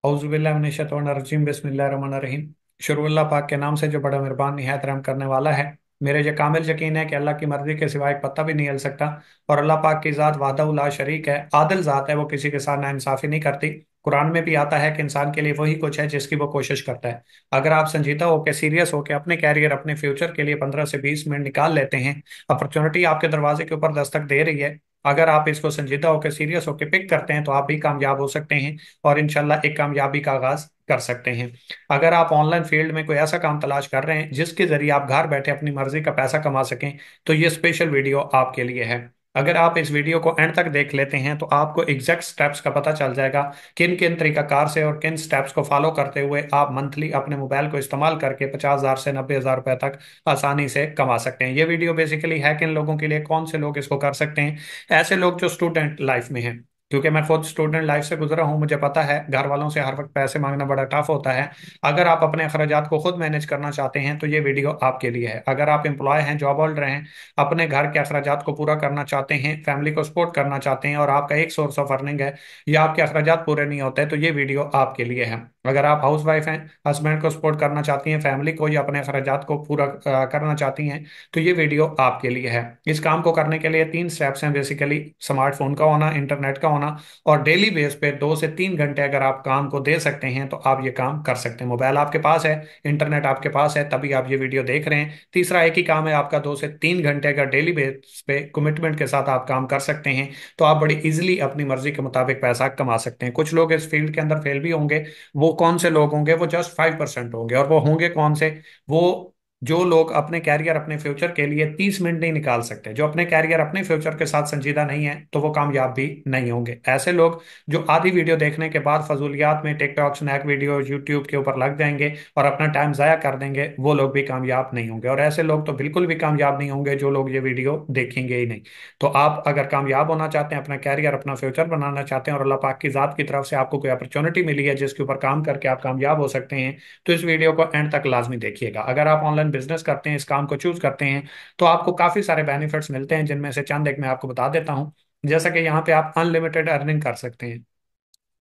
औज़ुबिल्लाहिमिनश्शैतानिर्रजीम बिस्मिल्लाहिर्रहमानिर्रहीम। शुरू अल्लाह पाक के नाम से जो बड़ा मेहरबान निहायत रहम करने वाला है। मेरे ये कामिल यकीन है कि अल्लाह की मर्जी के सिवा एक पत्ता भी नहीं हिल सकता। और अल्लाह पाक की ज़ात वाहदहू ला शरीक है, आदिल ज़ात है, वो किसी के साथ नाइंसाफ़ी नहीं करती। कुरान में भी आता है कि इंसान के लिए वही कुछ है जिसकी वो कोशिश करता है। अगर आप संजीदा होकर सीरियस होकर अपने कैरियर अपने फ्यूचर के लिए 15 से 20 मिनट निकाल लेते हैं, अपॉर्चुनिटी आपके दरवाजे के ऊपर दस्तक दे रही है। अगर आप इसको संजीदा होकर सीरियस होकर पिक करते हैं तो आप भी कामयाब हो सकते हैं और इंशाल्लाह एक कामयाबी का आगाज कर सकते हैं। अगर आप ऑनलाइन फील्ड में कोई ऐसा काम तलाश कर रहे हैं जिसके जरिए आप घर बैठे अपनी मर्जी का पैसा कमा सकें, तो ये स्पेशल वीडियो आपके लिए है। अगर आप इस वीडियो को एंड तक देख लेते हैं तो आपको एग्जैक्ट स्टेप्स का पता चल जाएगा किन किन तरीकाकार से और किन स्टेप्स को फॉलो करते हुए आप मंथली अपने मोबाइल को इस्तेमाल करके 50,000 से 90,000 रुपए तक आसानी से कमा सकते हैं। ये वीडियो बेसिकली है किन लोगों के लिए, कौन से लोग इसको कर सकते हैं। ऐसे लोग जो स्टूडेंट लाइफ में हैं, क्योंकि मैं खुद स्टूडेंट लाइफ से गुजरा हूं, मुझे पता है घर वालों से हर वक्त पैसे मांगना बड़ा टफ होता है। अगर आप अपने अखराजात को खुद मैनेज करना चाहते हैं तो ये वीडियो आपके लिए है। अगर आप एम्प्लॉय हैं, जॉब होल्डर हैं, अपने घर के अखराजात को पूरा करना चाहते हैं, फैमिली को सपोर्ट करना चाहते हैं और आपका एक सोर्स ऑफ अर्निंग है या आपके अखराजात पूरे नहीं होते, तो ये वीडियो आपके लिए है। अगर आप हाउस वाइफ हैं, हस्बैंड को सपोर्ट करना चाहती हैं, फैमिली को या अपने अखराजात को पूरा करना चाहती हैं, तो ये वीडियो आपके लिए है। इस काम को करने के लिए 3 स्टेप्स हैं बेसिकली: स्मार्टफोन का होना, इंटरनेट का होना, और डेली बेस पे 2 से 3 घंटे अगर आप काम को दे सकते हैं तो आप ये काम कर सकते हैं। मोबाइल आपके पास है, इंटरनेट आपके पास है, तभी आप ये वीडियो देख रहे हैं। तीसरा एक ही काम है आपका, 2 से 3 घंटे अगर डेली बेस पे कमिटमेंट के साथ आप काम कर सकते हैं तो आप बड़ी इजिली अपनी मर्जी के मुताबिक पैसा कमा सकते हैं। कुछ लोग इस फील्ड के अंदर फेल भी होंगे। वो कौन से लोग होंगे? वो जस्ट 5% होंगे। और वो होंगे कौन से? वो जो लोग अपने कैरियर अपने फ्यूचर के लिए 30 मिनट नहीं निकाल सकते, जो अपने कैरियर अपने फ्यूचर के साथ संजीदा नहीं है, तो वो कामयाब भी नहीं होंगे। ऐसे लोग जो आधी वीडियो देखने के बाद फजूलियात में टिकटॉक, स्नैक वीडियो, यूट्यूब के ऊपर लग जाएंगे और अपना टाइम जाया कर देंगे, वो लोग भी कामयाब नहीं होंगे। और ऐसे लोग तो बिल्कुल भी कामयाब नहीं होंगे जो लोग ये वीडियो देखेंगे ही नहीं। तो आप अगर कामयाब होना चाहते हैं, अपना कैरियर अपना फ्यूचर बनाना चाहते हैं और अल्लाह पाक की जात की तरफ से आपको कोई अपॉर्चुनिटी मिली है जिसके ऊपर काम करके आप कामयाब हो सकते हैं, तो इस वीडियो को एंड तक लाजमी देखिएगा। अगर आप ऑनलाइन बिजनेस करते हैं, इस काम को चूज करते हैं, तो आपको काफी सारे बेनिफिट्स मिलते हैं, जिनमें से चंद एक मैं आपको बता देता हूं। जैसा कि यहाँ पे आप अनलिमिटेड अर्निंग कर सकते हैं,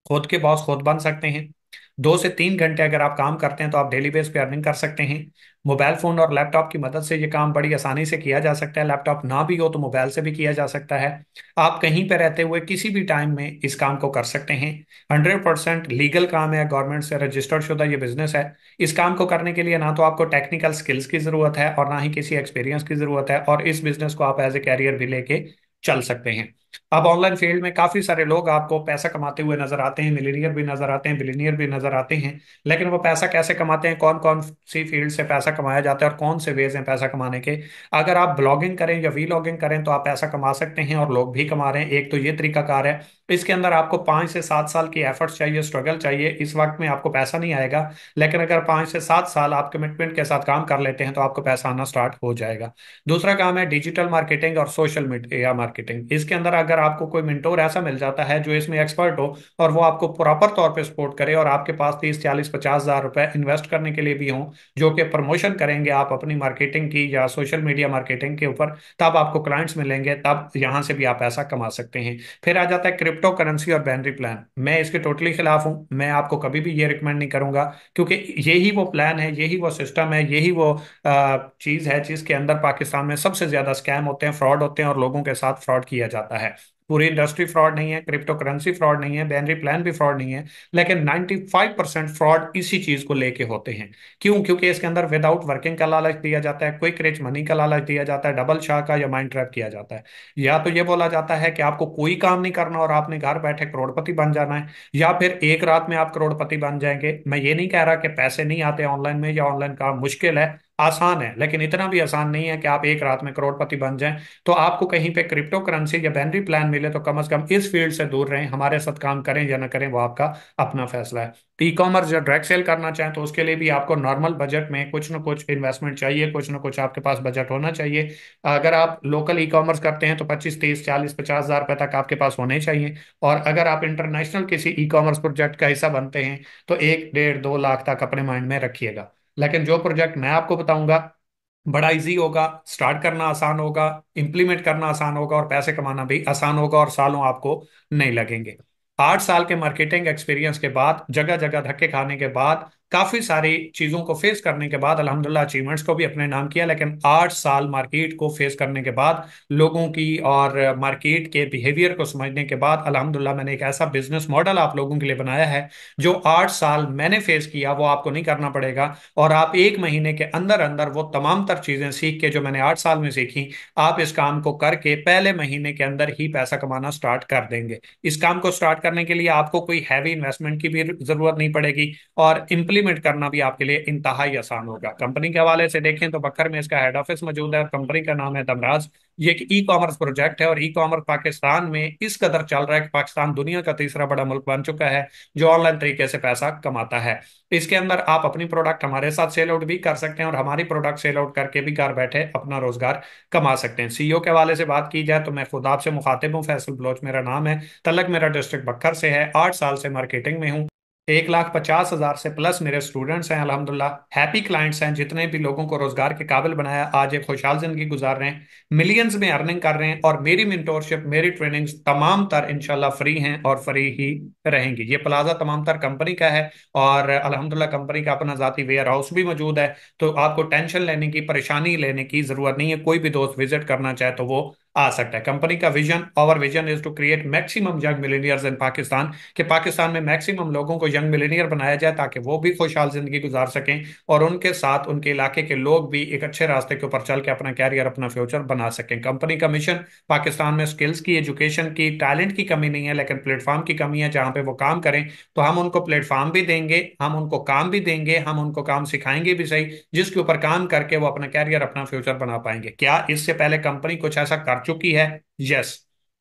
खुद के बॉस खुद बन सकते हैं। 2 से 3 घंटे अगर आप काम करते हैं तो आप डेली बेस पे अर्निंग कर सकते हैं। मोबाइल फोन और लैपटॉप की मदद से ये काम बड़ी आसानी से किया जा सकता है। लैपटॉप ना भी हो तो मोबाइल से भी किया जा सकता है। आप कहीं पर रहते हुए किसी भी टाइम में इस काम को कर सकते हैं। 100% लीगल काम है, गवर्नमेंट से रजिस्टर्ड शुदा ये बिजनेस है। इस काम को करने के लिए ना तो आपको टेक्निकल स्किल्स की जरूरत है और ना ही किसी एक्सपीरियंस की जरूरत है, और इस बिजनेस को आप एज ए कैरियर भी लेके चल सकते हैं। अब ऑनलाइन फील्ड में काफी सारे लोग आपको पैसा कमाते हुए नजर आते हैं, मिलीनियर भी नजर आते हैं, बिलीनियर भी नजर आते हैं। लेकिन वो पैसा कैसे कमाते हैं, कौन कौन सी फील्ड से पैसा कमाया जाता है और कौन से वेज हैं पैसा कमाने के? अगर आप ब्लॉगिंग करें या वीलॉगिंग करें तो आप पैसा कमा सकते हैं, और लोग भी कमा रहे हैं। एक तो ये तरीका कार है। इसके अंदर आपको 5 से 7 साल की एफर्ट्स चाहिए, स्ट्रगल चाहिए। इस वक्त में आपको पैसा नहीं आएगा, लेकिन अगर 5 से 7 साल आप कमिटमेंट के साथ काम कर लेते हैं तो आपको पैसा आना स्टार्ट हो जाएगा। दूसरा काम है डिजिटल मार्केटिंग और सोशल मीडिया मार्केटिंग। इसके अंदर अगर आपको कोई मिंटोर ऐसा मिल जाता है जो इसमें एक्सपर्ट हो और वो आपको प्रॉपर तौर पे सपोर्ट करे, और आपके पास 30, 40, 50 हजार रुपए इन्वेस्ट करने के लिए भी हों, जो कि प्रमोशन करेंगे आप अपनी मार्केटिंग की या सोशल मीडिया मार्केटिंग के ऊपर, तब आपको क्लाइंट्स मिलेंगे, तब यहां से भी आप पैसा कमा सकते हैं। फिर आ जाता है क्रिप्टो करेंसी और बाइनरी प्लान। मैं इसके टोटली खिलाफ हूं। मैं आपको कभी भी ये रिकमेंड नहीं करूंगा, क्योंकि यही वो प्लान है, यही वो सिस्टम है, यही वो चीज है जिसके अंदर पाकिस्तान में सबसे ज्यादा स्कैम होते हैं, फ्रॉड होते हैं और लोगों के साथ फ्रॉड किया जाता है। पूरी इंडस्ट्री फ्रॉड नहीं है, क्रिप्टो करेंसी फ्रॉड नहीं है, बैनरी प्लान भी फ्रॉड नहीं है, लेकिन 95% फ्रॉड इसी चीज को लेके होते हैं। क्यों? क्योंकि इसके अंदर विदाउट वर्किंग का लालच दिया जाता है, क्विक रिच मनी का लालच दिया जाता है, डबल शाह का या माइंड ट्रैप किया जाता है। या तो ये बोला जाता है कि आपको कोई काम नहीं करना और आपने घर बैठे करोड़पति बन जाना है, या फिर एक रात में आप करोड़पति बन जाएंगे। मैं ये नहीं कह रहा कि पैसे नहीं आते ऑनलाइन में या ऑनलाइन काम मुश्किल है, आसान है, लेकिन इतना भी आसान नहीं है कि आप एक रात में करोड़पति बन जाएं। तो आपको कहीं पे क्रिप्टो करेंसी या बैनरी प्लान मिले तो कम से कम इस फील्ड से दूर रहें। हमारे साथ काम करें या ना करें वो आपका अपना फैसला है। ई कॉमर्स या डायरेक्ट सेल करना चाहें तो उसके लिए भी आपको नॉर्मल बजट में कुछ ना कुछ इन्वेस्टमेंट चाहिए, कुछ ना कुछ आपके पास बजट होना चाहिए। अगर आप लोकल ई कॉमर्स करते हैं तो 25, 30, 40, 50 हजार रुपए तक आपके पास होने चाहिए। और अगर आप इंटरनेशनल किसी ई कॉमर्स प्रोजेक्ट का हिस्सा बनते हैं तो 1, 1.5, 2 लाख तक अपने माइंड में रखिएगा। लेकिन जो प्रोजेक्ट मैं आपको बताऊंगा बड़ा इजी होगा, स्टार्ट करना आसान होगा, इंप्लीमेंट करना आसान होगा और पैसे कमाना भी आसान होगा, और सालों आपको नहीं लगेंगे। 8 साल के मार्केटिंग एक्सपीरियंस के बाद, जगह जगह धक्के खाने के बाद, काफी सारी चीजों को फेस करने के बाद, अल्हम्दुलिल्लाह अचीवमेंट्स को भी अपने नाम किया, लेकिन 8 साल मार्केट को फेस करने के बाद, लोगों की और मार्केट के बिहेवियर को समझने के बाद, अल्हम्दुलिल्लाह मैंने एक ऐसा बिजनेस मॉडल आप लोगों के लिए बनाया है जो 8 साल मैंने फेस किया वो आपको नहीं करना पड़ेगा। और आप 1 महीने के अंदर अंदर वो तमाम तर चीजें सीख के जो मैंने 8 साल में सीखी, आप इस काम को करके पहले महीने के अंदर ही पैसा कमाना स्टार्ट कर देंगे। इस काम को स्टार्ट करने के लिए आपको कोई हैवी इन्वेस्टमेंट की भी जरूरत नहीं पड़ेगी, और इम्प्लीमेंट करना भी आपके लिए इंतहाई आसान होगा। कंपनी के हवाले से देखें तो बक्कर में इसका हेड ऑफिस मौजूद है और कंपनी का नाम है दमराज। ये एक ई कॉमर्स प्रोजेक्ट है, और ई कॉमर्स पाकिस्तान में इस कदर चल रहा है कि पाकिस्तान दुनिया का तीसरा बड़ा मुल्क बन चुका है जो ऑनलाइन तरीके से पैसा कमाता है। इसके अंदर आप अपनी प्रोडक्ट हमारे साथ सेल आउट भी कर सकते हैं, और हमारी प्रोडक्ट सेल आउट करके भी घर बैठे अपना रोजगार कमा सकते हैं। सीईओ के हवाले से बात की जाए तो मैं खुद आपसे मुखातिब हूँ, फैसल बलोच मेरा नाम है, तलक मेरा डिस्ट्रिक्ट बक्कर से है, 8 साल से मार्केटिंग में हूँ। 1,50,000 से प्लस मेरे स्टूडेंट्स हैं, अल्हम्दुलिल्लाह हैप्पी क्लाइंट्स हैं, जितने भी लोगों को रोजगार के काबिल बनाया आज एक खुशहाल जिंदगी गुजार रहे हैं, मिलियंस में अर्निंग कर रहे हैं। और मेरी मेंटोरशिप, मेरी ट्रेनिंग्स तमाम तर इंशाल्लाह फ्री हैं और फ्री ही रहेंगी। ये प्लाजा तमाम तर कंपनी का है, और अल्हम्दुलिल्लाह कंपनी का अपना जाती वेयर हाउस भी मौजूद है। तो आपको टेंशन लेने की, परेशानी लेने की जरूरत नहीं है। कोई भी दोस्त विजिट करना चाहे तो वो आ सकता है। कंपनी का vision, our vision is to create maximum young millionaires in Pakistan, कि पाकिस्तान में मैक्सिमम लोगों को यंग मिलेनियर बनाया जाए ताकि वो भी खुशहाल जिंदगी गुजार सकें, और उनके साथ उनके इलाके के लोग भी एक अच्छे रास्ते के ऊपर चल के अपना कैरियर, अपना फ्यूचर बना सकें। कंपनी का मिशन, पाकिस्तान में स्किल्स की, एजुकेशन की, टैलेंट की कमी नहीं है, लेकिन प्लेटफॉर्म की कमी है जहां पे वो काम करें। तो हम उनको प्लेटफॉर्म भी देंगे, हम उनको काम भी देंगे, हम उनको काम सिखाएंगे भी सही, जिसके ऊपर काम करके वो अपना कैरियर, अपना फ्यूचर बना पाएंगे। क्या इससे पहले कंपनी कुछ ऐसा कर चुकी है? यस।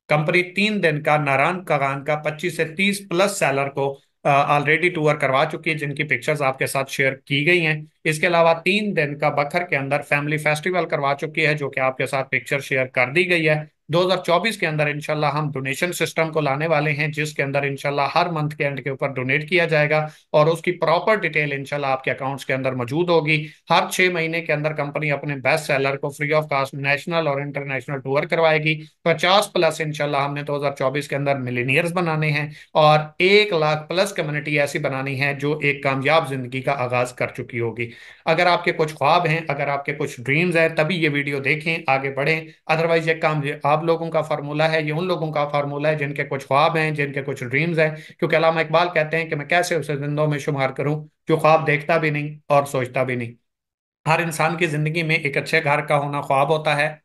कंपनी 3 दिन का नारायण कगान का 25 से 30 प्लस सेलर को ऑलरेडी टूर करवा चुकी है, जिनकी पिक्चर्स आपके साथ शेयर की गई हैं। इसके अलावा 3 दिन का बखर के अंदर फैमिली फेस्टिवल करवा चुकी है, जो कि आपके साथ पिक्चर शेयर कर दी गई है। 2024 के अंदर इंशाल्लाह हम डोनेशन सिस्टम को लाने वाले हैं, जिसके अंदर इंशाल्लाह हर मंथ के एंड के ऊपर डोनेट किया जाएगा, और उसकी प्रॉपर डिटेल इंशाल्लाह आपके अकाउंट्स के अंदर मौजूद होगी। हर 6 महीने के अंदर कंपनी अपने बेस्ट सेलर को फ्री ऑफ कॉस्ट नेशनल और इंटरनेशनल टूर करवाएगी। 50 प्लस इंशाल्लाह हमने 2024 के अंदर मिलीनियर्स बनाने हैं, और 1 लाख प्लस कम्युनिटी ऐसी बनानी है जो एक कामयाब जिंदगी का आगाज कर चुकी होगी। अगर आपके कुछ ख्वाब हैं, अगर आपके कुछ ड्रीम्स हैं, तभी ये वीडियो देखें, आगे बढ़ें। अदरवाइज ये काम ये आप लोगों का फार्मूला है, ये उन लोगों का फार्मूला है जिनके कुछ ख्वाब हैं, जिनके कुछ ड्रीम्स हैं। क्योंकि अल्लामा इकबाल कहते हैं कि मैं कैसे उसे जिंदों में शुमार करूं जो ख्वाब देखता भी नहीं और सोचता भी नहीं। हर इंसान की जिंदगी में एक अच्छे घर का होना ख्वाब होता है,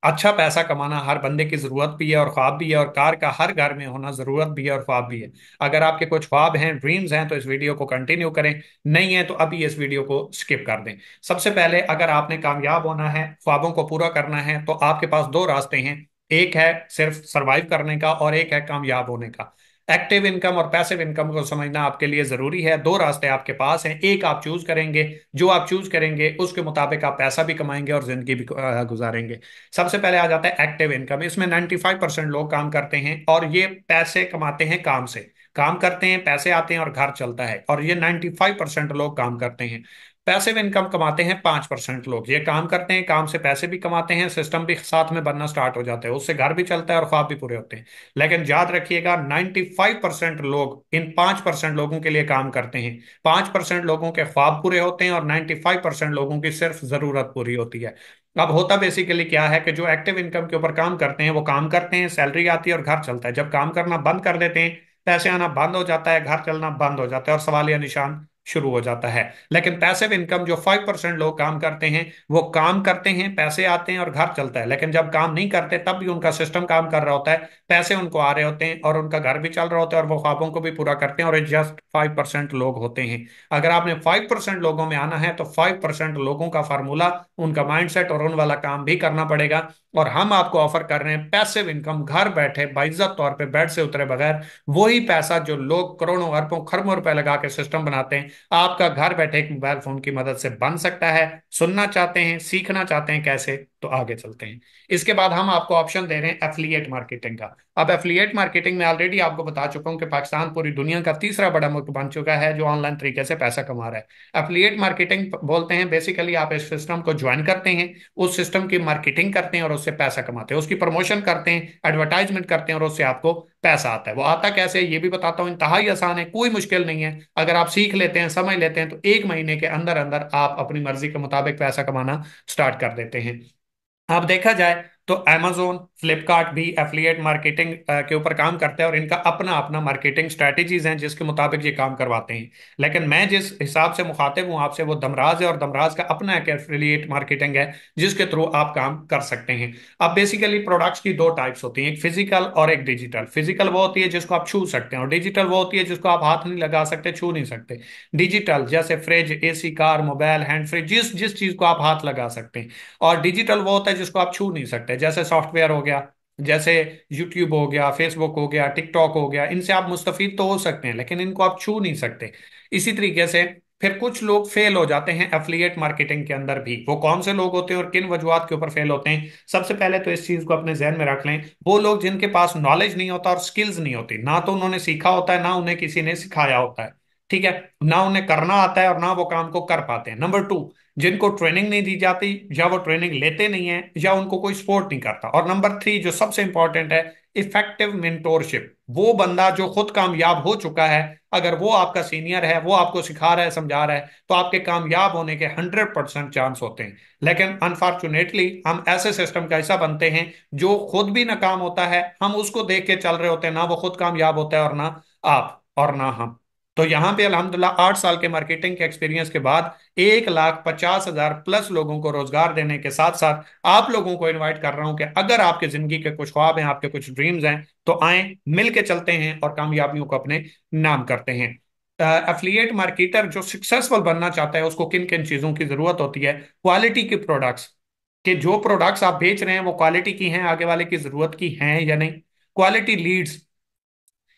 अच्छा पैसा कमाना हर बंदे की जरूरत भी है और ख्वाब भी है, और कार का हर घर में होना जरूरत भी है और ख्वाब भी है। अगर आपके कुछ ख्वाब हैं, ड्रीम्स हैं, तो इस वीडियो को कंटिन्यू करें, नहीं है तो अभी इस वीडियो को स्किप कर दें। सबसे पहले अगर आपने कामयाब होना है, ख्वाबों को पूरा करना है, तो आपके पास दो रास्ते हैं। एक है सिर्फ सरवाइव करने का, और एक है कामयाब होने का। एक्टिव इनकम और पैसिव इनकम को समझना आपके लिए जरूरी है। दो रास्ते आपके पास हैं, एक आप चूज करेंगे, जो आप चूज करेंगे उसके मुताबिक आप पैसा भी कमाएंगे और जिंदगी भी गुजारेंगे। सबसे पहले आ जाता है एक्टिव इनकम। इसमें 95% लोग काम करते हैं, और ये पैसे कमाते हैं काम से। काम करते हैं, पैसे आते हैं और घर चलता है, और ये 95% लोग काम करते हैं। पैसिव इनकम कमाते हैं 5% लोग। ये काम करते हैं, काम से पैसे भी कमाते हैं, सिस्टम भी साथ में बनना स्टार्ट हो जाता है, उससे घर भी चलता है और ख्वाब भी पूरे होते हैं। लेकिन याद रखिएगा, 95% लोग इन 5% लोगों के लिए काम करते हैं। 5% लोगों के ख्वाब पूरे होते हैं, और 95% लोगों की सिर्फ जरूरत पूरी होती है। अब होता बेसिकली क्या है कि जो एक्टिव इनकम के ऊपर काम करते हैं वो काम करते हैं, सैलरी आती है और घर चलता है। जब काम करना बंद कर देते हैं, पैसे आना बंद हो जाता है, घर चलना बंद हो जाता है, और सवालिया निशान शुरू हो जाता है। लेकिन पैसिव इनकम जो 5% लोग काम करते हैं, वो काम करते हैं, पैसे आते हैं और घर चलता है। लेकिन जब काम नहीं करते तब भी उनका सिस्टम काम कर रहा होता है, पैसे उनको आ रहे होते हैं, और उनका घर भी चल रहा होता है, और वो ख्वाबों को भी पूरा करते हैं। और ये जस्ट 5% लोग होते हैं। अगर आपने 5% लोगों में आना है, तो 5% लोगों का फार्मूला, उनका माइंडसेट और उन वाला काम भी करना पड़ेगा। और हम आपको ऑफर कर रहे हैं पैसिव इनकम, घर बैठे बाइज्जत तौर पे बेड से उतरे बगैर, वही पैसा जो लोग करोड़ों अरबों खरबों रुपए लगा के सिस्टम बनाते हैं, आपका घर बैठे एक मोबाइल फोन की मदद से बन सकता है। सुनना चाहते हैं, सीखना चाहते हैं कैसे? तो आगे चलते हैं। इसके बाद हम आपको ऑप्शन दे रहे हैं एफिलिएट मार्केटिंग का। अब एफिलिएट मार्केटिंग में ऑलरेडी आपको बता चुका हूं कि पाकिस्तान पूरी दुनिया का तीसरा बड़ा मुल्क बन चुका है जो ऑनलाइन तरीके से पैसा कमा रहा है। एफिलिएट मार्केटिंग बोलते हैं बेसिकली आप इस सिस्टम को ज्वाइन करते हैं, उस सिस्टम की मार्केटिंग करते हैं और उससे पैसा कमाते हैं, उसकी प्रमोशन करते हैं, एडवर्टाइजमेंट करते हैं और उससे आपको पैसा आता है। वो आता कैसे है ये भी बताता हूँ, इंतहाई आसान है, कोई मुश्किल नहीं है। अगर आप सीख लेते हैं, समझ लेते हैं, तो 1 महीने के अंदर अंदर आप अपनी मर्जी के मुताबिक पैसा कमाना स्टार्ट कर देते हैं। अब देखा जाए तो amazon फ्लिपकार्ट भी एफिलिएट मार्केटिंग के ऊपर काम करता है और इनका अपना अपना मार्केटिंग स्ट्रेटजीज हैं जिसके मुताबिक ये काम करवाते हैं। लेकिन मैं जिस हिसाब से मुखातिब हूं आपसे वो दमराज है, और दमराज का अपना एक एफिलिएट मार्केटिंग है जिसके थ्रू आप काम कर सकते हैं। अब बेसिकली प्रोडक्ट्स की दो टाइप्स होती हैं, एक फिजिकल और एक डिजिटल। फिजिकल वो होती है जिसको आप छू सकते हैं और डिजिटल वो होती है जिसको आप हाथ नहीं लगा सकते, छू नहीं सकते। डिजिटल जैसे fridge, AC, car, mobile, hand free, जिस जिस चीज को आप हाथ लगा सकते हैं। और डिजिटल वो होता है जिसको आप छू नहीं सकते, जैसे सॉफ्टवेयर हो गया, जैसे यूट्यूब हो गया, फेसबुक हो गया, टिकटॉक हो गया। इनसे आप मुस्तफीद तो हो सकते हैं लेकिन इनको आप छू नहीं सकते। इसी तरीके से फिर कुछ लोग फेल हो जाते हैं एफिलिएट मार्केटिंग के अंदर भी। वो कौन से लोग होते हैं और किन वजूहत के ऊपर फेल होते हैं? सबसे पहले तो इस चीज को अपने जहन में रख लें, वो लोग जिनके पास नॉलेज नहीं होता और स्किल्स नहीं होती, ना तो उन्होंने सीखा होता है ना उन्हें किसी ने सिखाया होता है, ठीक है, ना उन्हें करना आता है और ना वो काम को कर पाते हैं। नंबर 2, जिनको ट्रेनिंग नहीं दी जाती, या वो ट्रेनिंग लेते नहीं है, या उनको कोई सपोर्ट नहीं करता। और नंबर 3 जो सबसे इंपॉर्टेंट है, इफेक्टिव मेंटोरशिप। वो बंदा जो खुद कामयाब हो चुका है, अगर वो आपका सीनियर है, वो आपको सिखा रहा है, समझा रहा है, तो आपके कामयाब होने के 100% चांस होते हैं। लेकिन अनफॉर्चुनेटली हम ऐसे सिस्टम का हिस्सा बनते हैं जो खुद भी नाकाम होता है, हम उसको देख के चल रहे होते हैं, ना वो खुद कामयाब होता है और ना आप और ना हम। तो यहाँ पे अल्हम्दुलिल्लाह 8 साल के मार्केटिंग के एक्सपीरियंस के बाद 1,50,000 प्लस लोगों को रोजगार देने के साथ साथ आप लोगों को इनवाइट कर रहा हूं कि अगर आपके जिंदगी के कुछ ख्वाब हैं, आपके कुछ ड्रीम्स हैं, तो आए, मिल के चलते हैं और कामयाबियों को अपने नाम करते हैं। एफिलिएट मार्केटर जो सक्सेसफुल बनना चाहता है उसको किन किन चीजों की जरूरत होती है? क्वालिटी के प्रोडक्ट्स, कि जो प्रोडक्ट्स आप बेच रहे हैं वो क्वालिटी की हैं, आगे वाले की जरूरत की हैं या नहीं। क्वालिटी लीड्स,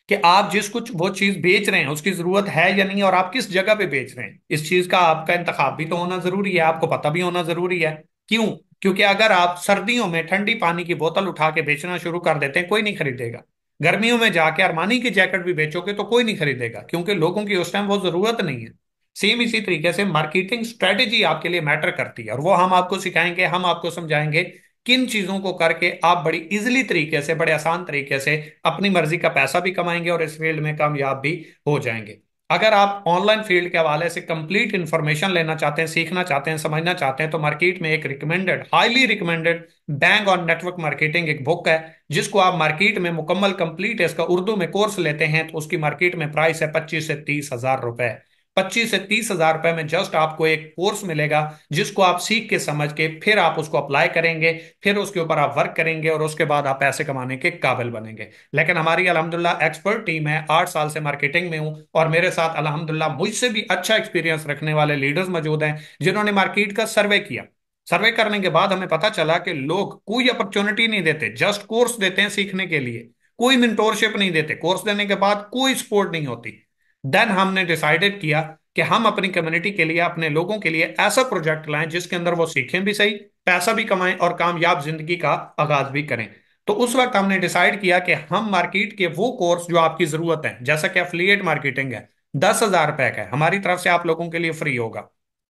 कि आप जिस कुछ वो चीज बेच रहे हैं उसकी जरूरत है या नहीं और आप किस जगह पे बेच रहे हैं, इस चीज का आपका इंतखाब भी तो होना जरूरी है, आपको पता भी होना जरूरी है। क्यों? क्योंकि अगर आप सर्दियों में ठंडी पानी की बोतल उठा के बेचना शुरू कर देते हैं, कोई नहीं खरीदेगा। गर्मियों में जाके अरमानी की जैकेट भी बेचोगे तो कोई नहीं खरीदेगा, क्योंकि लोगों की उस टाइम वो जरूरत नहीं है। सेम इसी तरीके से मार्केटिंग स्ट्रेटेजी आपके लिए मैटर करती है, और वो हम आपको सिखाएंगे, हम आपको समझाएंगे किन चीजों को करके आप बड़ी इजीली तरीके से, बड़े आसान तरीके से अपनी मर्जी का पैसा भी कमाएंगे और इस फील्ड में कामयाब भी हो जाएंगे। अगर आप ऑनलाइन फील्ड के हवाले से कंप्लीट इंफॉर्मेशन लेना चाहते हैं, सीखना चाहते हैं, समझना चाहते हैं, तो मार्केट में एक रिकमेंडेड, हाईली रिकमेंडेड बैंक और नेटवर्क मार्केटिंग एक बुक है, जिसको आप मार्केट में मुकम्मल कंप्लीट इसका उर्दू में कोर्स लेते हैं तो उसकी मार्केट में प्राइस है 25 से 30 हजार रुपए। 25 से 30 हजार रुपए में जस्ट आपको एक कोर्स मिलेगा जिसको आप सीख के समझ के फिर आप उसको अप्लाई करेंगे, फिर उसके ऊपर आप वर्क करेंगे और उसके बाद आप पैसे कमाने के काबिल बनेंगे। लेकिन हमारी अल्हम्दुलिल्लाह एक्सपर्ट टीम है, 8 साल से मार्केटिंग में हूं और मेरे साथ अल्हम्दुलिल्लाह मुझसे भी अच्छा एक्सपीरियंस रखने वाले लीडर्स मौजूद हैं जिन्होंने मार्केट का सर्वे किया। सर्वे करने के बाद हमें पता चला कि लोग कोई अपॉर्चुनिटी नहीं देते, जस्ट कोर्स देते हैं सीखने के लिए, कोई मेंटोरशिप नहीं देते, कोर्स देने के बाद कोई सपोर्ट नहीं होती। देन हमने डिसाइडेड किया कि हम अपनी कम्युनिटी के लिए, अपने लोगों के लिए ऐसा प्रोजेक्ट लाएं जिसके अंदर वो सीखें भी सही, पैसा भी कमाएं और कामयाब जिंदगी का आगाज भी करें। तो उस वक्त हमने डिसाइड किया कि हम मार्केट के वो कोर्स जो आपकी जरूरत है, जैसा कि एफिलिएट मार्केटिंग है, 10,000 रुपए का है, हमारी तरफ से आप लोगों के लिए फ्री होगा।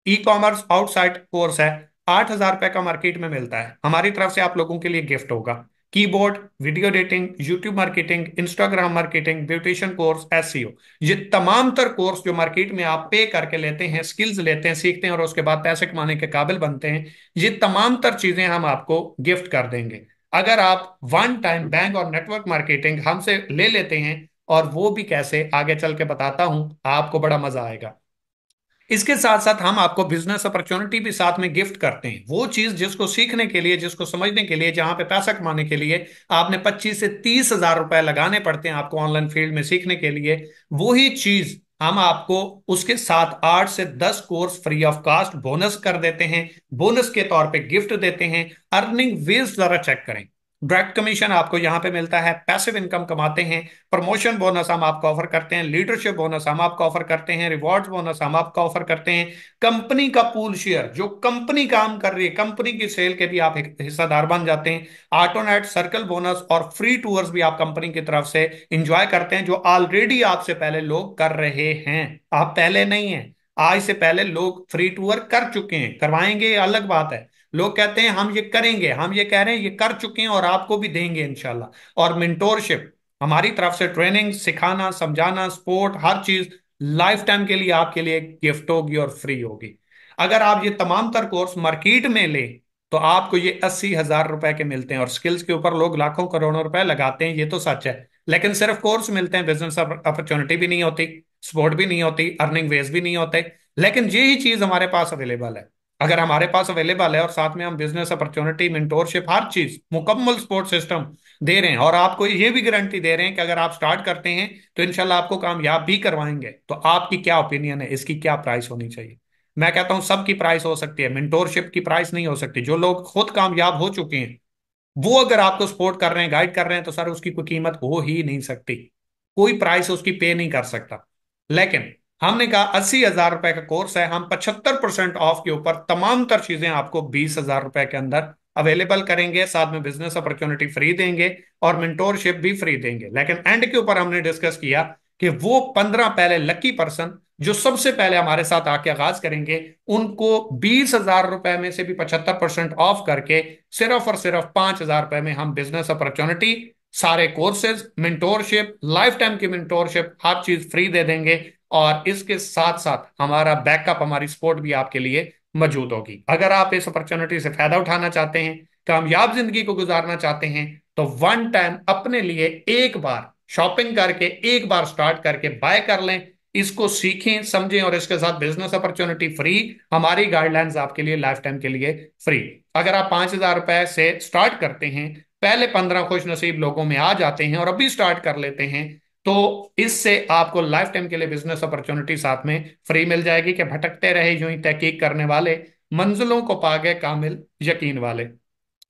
ई कॉमर्स आउटसाइड कोर्स है, 8,000 रुपए का मार्केट में मिलता है, हमारी तरफ से आप लोगों के लिए गिफ्ट होगा। Keyboard, video editing, YouTube marketing, Instagram marketing, beautician course, SEO, ये तमाम तर कोर्स जो मार्केट में आप पे करके लेते हैं, स्किल्स लेते हैं, सीखते हैं और उसके बाद पैसे कमाने के काबिल बनते हैं, ये तमाम तर चीजें हम आपको गिफ्ट कर देंगे अगर आप वन टाइम बैंक और नेटवर्क मार्केटिंग हमसे ले लेते हैं। और वो भी कैसे, आगे चल के बताता हूं, आपको बड़ा मजा आएगा। इसके साथ साथ हम आपको बिजनेस अपॉर्चुनिटी भी साथ में गिफ्ट करते हैं, वो चीज जिसको सीखने के लिए, जिसको समझने के लिए, जहां पे पैसा कमाने के लिए आपने 25 से 30 हजार रुपए लगाने पड़ते हैं आपको ऑनलाइन फील्ड में सीखने के लिए, वही चीज हम आपको उसके साथ 8 से 10 course free of cost bonus कर देते हैं, बोनस के तौर पे गिफ्ट देते हैं। अर्निंग वेज जरा चेक करें, डायरेक्ट कमीशन आपको यहाँ पे मिलता है, पैसिव इनकम कमाते हैं, प्रमोशन बोनस हम आपको ऑफर करते हैं, लीडरशिप बोनस हम आपको ऑफर करते हैं, रिवॉर्ड्स बोनस हम आपको ऑफर करते हैं, कंपनी का पूल शेयर, जो कंपनी काम कर रही है कंपनी की सेल के भी आप एक हिस्सेदार बन जाते हैं, ऑटोनेट सर्कल बोनस और फ्री टूर्स भी आप कंपनी की तरफ से इंजॉय करते हैं, जो ऑलरेडी आपसे पहले लोग कर रहे हैं। आप पहले नहीं है, आज से पहले लोग फ्री टूर कर चुके हैं, करवाएंगे ये अलग बात है। लोग कहते हैं हम ये करेंगे, हम ये कह रहे हैं ये कर चुके हैं और आपको भी देंगे इंशाल्लाह। और मेंटोरशिप, हमारी तरफ से ट्रेनिंग, सिखाना, समझाना, सपोर्ट, हर चीज लाइफ टाइम के लिए आपके लिए गिफ्ट होगी और फ्री होगी। अगर आप ये तमाम तर कोर्स मार्केट में ले तो आपको ये 80,000 रुपए के मिलते हैं, और स्किल्स के ऊपर लोग लाखों करोड़ों रुपए लगाते हैं, ये तो सच है। लेकिन सिर्फ कोर्स मिलते हैं, बिजनेस अपॉर्चुनिटी भी नहीं होती, सपोर्ट भी नहीं होती, अर्निंग वेज भी नहीं होते। लेकिन यही चीज हमारे पास अवेलेबल है। अगर हमारे पास अवेलेबल है और साथ में हम बिजनेस अपॉर्चुनिटी, मेंटोरशिप, हर चीज, मुकम्मल सपोर्ट सिस्टम दे रहे हैं, और आपको ये भी गारंटी दे रहे हैं कि अगर आप स्टार्ट करते हैं तो इंशाल्लाह आपको कामयाब भी करवाएंगे, तो आपकी क्या ओपिनियन है, इसकी क्या प्राइस होनी चाहिए? मैं कहता हूं सबकी प्राइस हो सकती है, मेंटोरशिप की प्राइस नहीं हो सकती। जो लोग खुद कामयाब हो चुके हैं वो अगर आपको सपोर्ट कर रहे हैं, गाइड कर रहे हैं, तो सर उसकी कोई कीमत हो ही नहीं सकती, कोई प्राइस उसकी पे नहीं कर सकता। लेकिन हमने कहा 80,000 रुपए का कोर्स है, हम 75% ऑफ के ऊपर तमाम तर चीजें आपको 20,000 रुपए के अंदर अवेलेबल करेंगे, साथ में बिजनेस अपॉर्चुनिटी फ्री देंगे और मेंटोरशिप भी फ्री देंगे। लेकिन एंड के ऊपर हमने डिस्कस किया कि वो 15 पहले लकी पर्सन जो सबसे पहले हमारे साथ आके आगाज करेंगे, उनको 20,000 रुपए में से भी 75% ऑफ करके सिर्फ और सिर्फ 5,000 रुपए में हम बिजनेस अपॉर्चुनिटी, सारे कोर्सेज, मेंटोरशिप, लाइफ टाइम की मेंटोरशिप, हर चीज फ्री दे देंगे। और इसके साथ साथ हमारा बैकअप, हमारी सपोर्ट भी आपके लिए मौजूद होगी। अगर आप इस अपॉर्चुनिटी से फायदा उठाना चाहते हैं, कामयाब जिंदगी को गुजारना चाहते हैं, तो वन टाइम अपने लिए एक बार शॉपिंग करके, एक बार स्टार्ट करके बाय कर लें, इसको सीखें, समझें, और इसके साथ बिजनेस अपॉर्चुनिटी फ्री, हमारी गाइडलाइंस आपके लिए लाइफ टाइम के लिए फ्री। अगर आप 5,000 रुपए से स्टार्ट करते हैं, पहले 15 खुश नसीब लोगों में आ जाते हैं और अभी स्टार्ट कर लेते हैं, तो इससे आपको लाइफ टाइम के लिए बिजनेस अपॉर्चुनिटी साथ में फ्री मिल जाएगी कि भटकते रहे यूं ही तहकीक करने वाले, मंजिलों को पा गए कामिल यकीन वाले।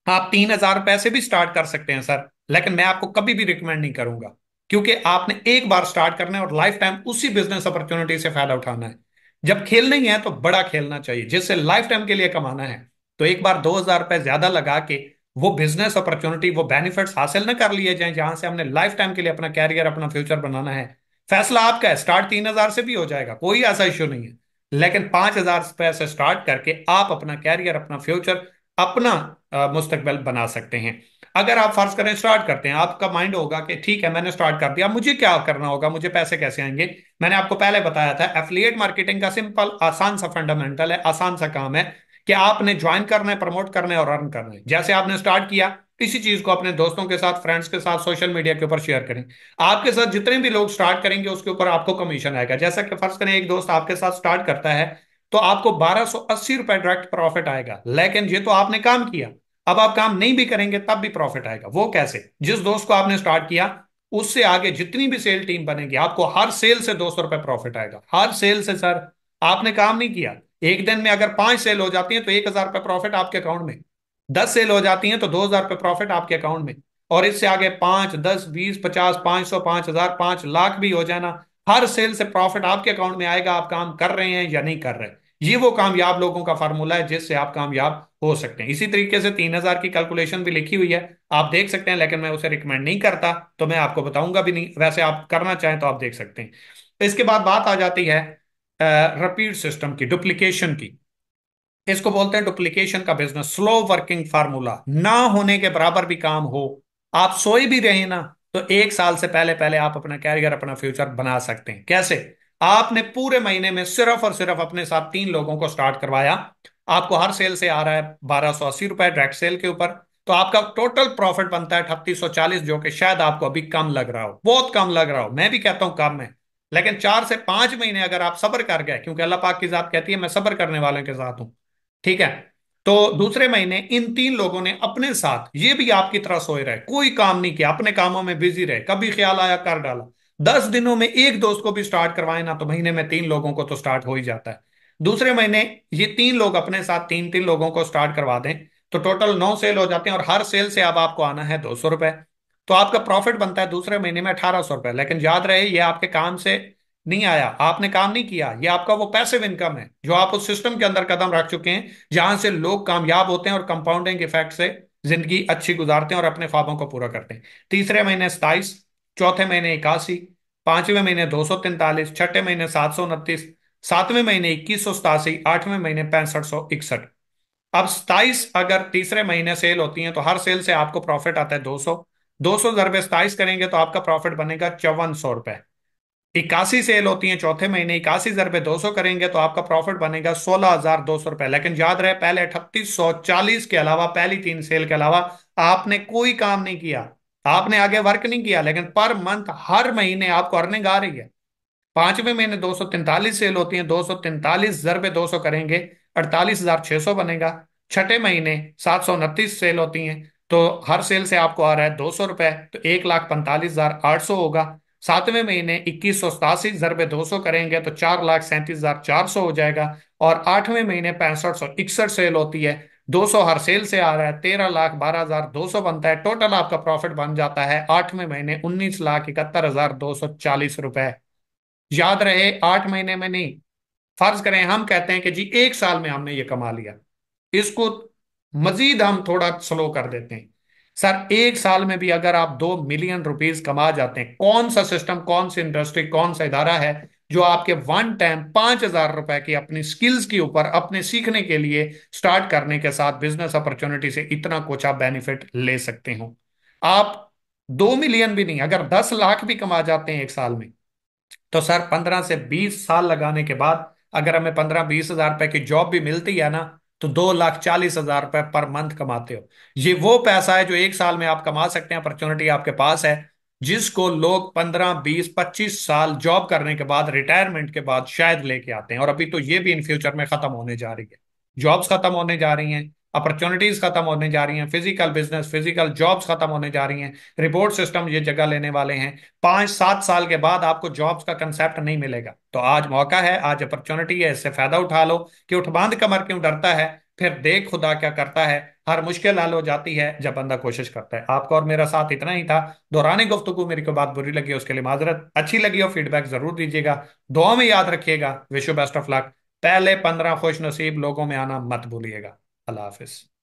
आप 3,000 रुपए से भी स्टार्ट कर सकते हैं सर, लेकिन मैं आपको कभी भी रिकमेंड नहीं करूंगा, क्योंकि आपने एक बार स्टार्ट करना है और लाइफ टाइम उसी बिजनेस अपॉर्चुनिटी से फायदा उठाना है। जब खेलना ही है तो बड़ा खेलना चाहिए, जिससे लाइफ टाइम के लिए कमाना है। तो एक बार 2,000 रुपए ज्यादा लगा के वो बिजनेस अपॉर्चुनिटी, वो बेनिफिट्स हासिल न कर लिए जाए जहां से हमने लाइफ टाइम के लिए अपना कैरियर, अपना फ्यूचर बनाना है। फैसला आपका है, स्टार्ट 3,000 से भी हो जाएगा, कोई ऐसा इश्यू नहीं है। लेकिन 5,000 रुपए से स्टार्ट करके आप अपना कैरियर, अपना फ्यूचर, अपना मुस्तकबिल बना सकते हैं। अगर आप फर्ज करें स्टार्ट करते हैं, आपका माइंड होगा कि ठीक है मैंने स्टार्ट कर दिया, मुझे क्या करना होगा, मुझे पैसे कैसे आएंगे? मैंने आपको पहले बताया था, एफिलिएट मार्केटिंग का सिंपल आसान सा फंडामेंटल है, आसान सा काम है कि आपने ज्वाइन करना है, प्रमोट करना है और अर्न करना है। जैसे आपने स्टार्ट किया, इसी चीज को अपने दोस्तों के साथ, फ्रेंड्स के साथ, सोशल मीडिया के ऊपर शेयर करें। आपके साथ जितने भी लोग स्टार्ट करेंगे उसके ऊपर आपको कमीशन आएगा। जैसा कि फर्ज करें एक दोस्त आपके साथ स्टार्ट करता है, तो आपको 1,280 रुपए डायरेक्ट प्रॉफिट आएगा। लेकिन ये तो आपने काम किया, अब आप काम नहीं भी करेंगे तब भी प्रॉफिट आएगा। वो कैसे? जिस दोस्त को आपने स्टार्ट किया उससे आगे जितनी भी सेल टीम बनेगी, आपको हर सेल से 200 रुपए प्रॉफिट आएगा, हर सेल से सर। आपने काम नहीं किया, एक दिन में अगर 5 सेल हो जाती हैं तो 1,000 रुपए प्रॉफिट आपके अकाउंट में, 10 सेल हो जाती हैं तो 2,000 रुपए प्रॉफिट आपके अकाउंट में, और इससे आगे 5, 10, 20, 50, 500, 5,000, 5 लाख भी हो जाना, हर सेल से प्रॉफिट आपके अकाउंट में आएगा, आप काम कर रहे हैं या नहीं कर रहे। ये वो कामयाब लोगों का फार्मूला है जिससे आप कामयाब हो सकते हैं। इसी तरीके से 3,000 की कैलकुलेशन भी लिखी हुई है, आप देख सकते हैं, लेकिन मैं उसे रिकमेंड नहीं करता, तो मैं आपको बताऊंगा भी नहीं। वैसे आप करना चाहें तो आप देख सकते हैं। इसके बाद बात आ जाती है रिपीट सिस्टम की, डुप्लीकेशन की। इसको बोलते हैं डुप्लीकेशन का बिजनेस, स्लो वर्किंग फार्मूला, ना होने के बराबर भी काम हो, आप सोए भी रहे ना, तो 1 साल से पहले पहले आप अपना कैरियर, अपना फ्यूचर बना सकते हैं। कैसे? आपने पूरे महीने में सिर्फ और सिर्फ अपने साथ 3 लोगों को स्टार्ट करवाया, आपको हर सेल से आ रहा है 1,280 रुपए डायरेक्ट सेल के ऊपर, तो आपका टोटल प्रॉफिट बनता है 3,840, जो कि शायद आपको अभी कम लग रहा हो, बहुत कम लग रहा हो, मैं भी कहता हूं कम है। लेकिन 4 से 5 महीने अगर आप सब्र कर गए, क्योंकि अल्लाह पाक की जात कहती है मैं सब्र करने वालों के साथ हूं, ठीक है? तो दूसरे महीने इन 3 लोगों ने अपने साथ, ये भी आपकी तरह सोए रहे, कोई काम नहीं किया, अपने कामों में बिजी रहे, कभी ख्याल आया कर डाला, 10 दिनों में एक दोस्त को भी स्टार्ट करवाए ना, तो महीने में 3 लोगों को तो स्टार्ट हो ही जाता है। दूसरे महीने ये 3 लोग अपने साथ 3 3 लोगों को स्टार्ट करवा दें, तो टोटल 9 सेल हो जाते हैं, और हर सेल से अब आपको आना है 200 रुपए। तो आपका प्रॉफिट बनता है दूसरे महीने में 1800 रुपए। लेकिन याद रहे, ये आपके काम से नहीं आया, आपने काम नहीं किया, ये आपका वो पैसिव इनकम है जो आप उस सिस्टम के अंदर कदम रख चुके हैं जहां से लोग कामयाब होते हैं और कंपाउंडिंग इफेक्ट से जिंदगी अच्छी गुजारते हैं और अपने ख्वाबों को पूरा करते हैं। तीसरे महीने 27, चौथे महीने 81, पांचवें महीने 243, छठे महीने 729, सातवें महीने 2187, आठवें महीने 6561। अब 27 अगर तीसरे महीने सेल होती है तो हर सेल से आपको प्रॉफिट आता है 200। 200 ज़रबे 27 करेंगे तो आपका प्रॉफिट बनेगा 5400 रुपए। 81 सेल होती है चौथे महीने, 81 ज़रबे 200 करेंगे तो आपका प्रॉफिट बनेगा 16,200 रुपए। लेकिन याद रहे, पहले 3840 के अलावा, पहली 3 सेल के अलावा आपने कोई काम नहीं किया, आपने आगे वर्क नहीं किया, लेकिन पर मंथ हर महीने आपको अर्निंग आ रही है। पांचवें महीने 243 सेल होती है, 243 ज़रबे 200 करेंगे 48,600 बनेगा। छठे महीने 729 सेल होती हैं, तो हर सेल से आपको आ रहा है 200 रुपए, तो 1,45,800 होगा। सातवें महीने 2187 ज़रबे 200 करेंगे तो 4,37,400 हो जाएगा। और आठवें महीने 6561 सेल होती है, 200 हर सेल से आ रहा है, 13,12,200 बनता है। टोटल आपका प्रॉफिट बन जाता है आठवें महीने 19,71,240 रुपए। याद रहे, 8 महीने में नहीं। फर्ज करें हम कहते हैं कि जी 1 साल में हमने ये कमा लिया, इसको मजीद हम थोड़ा स्लो कर देते हैं। सर 1 साल में भी अगर आप 2 मिलियन रुपीस कमा जाते हैं, कौन सा सिस्टम, कौन सी इंडस्ट्री, कौन सा इदारा है जो आपके वन टाइम 5,000 रुपए की अपनी स्किल्स के ऊपर अपने सीखने के लिए स्टार्ट करने के साथ बिजनेस अपॉर्चुनिटी से इतना कुछ आप बेनिफिट ले सकते हो। आप 2 मिलियन भी नहीं, अगर 10 लाख भी कमा जाते हैं 1 साल में, तो सर 15 से 20 साल लगाने के बाद अगर हमें 15-20 हजार रुपए की जॉब भी मिलती है ना, तो 2,40,000 रुपए पर मंथ कमाते हो। ये वो पैसा है जो 1 साल में आप कमा सकते हैं, अपॉर्चुनिटी आपके पास है, जिसको लोग 15-20-25 साल जॉब करने के बाद, रिटायरमेंट के बाद शायद लेके आते हैं। और अभी तो ये भी इन फ्यूचर में खत्म होने जा रही है, जॉब्स खत्म होने जा रही हैं, अपॉर्चुनिटीज खत्म होने जा रही हैं, फिजिकल बिजनेस, फिजिकल जॉब्स खत्म होने जा रही हैं, रिपोर्ट सिस्टम ये जगह लेने वाले हैं। 5-7 साल के बाद आपको जॉब्स का कंसेप्ट नहीं मिलेगा। तो आज मौका है, आज अपॉर्चुनिटी है, इससे फायदा उठा लो। कि उठ बांध कमर क्यों डरता है, फिर देख खुदा क्या करता है। हर मुश्किल हल हो जाती है जब बंदा कोशिश करता है। आपका और मेरा साथ इतना ही था। दौरान गुफ्तगू मेरी कोई बात बुरी लगी उसके लिए माजरत, अच्छी लगी हो फीडबैक जरूर दीजिएगा। दुआ में याद रखिएगा, wish you best of luck. पहले 15 खुश नसीब लोगों में आना मत भूलिएगा। अल्लाह हाफिज।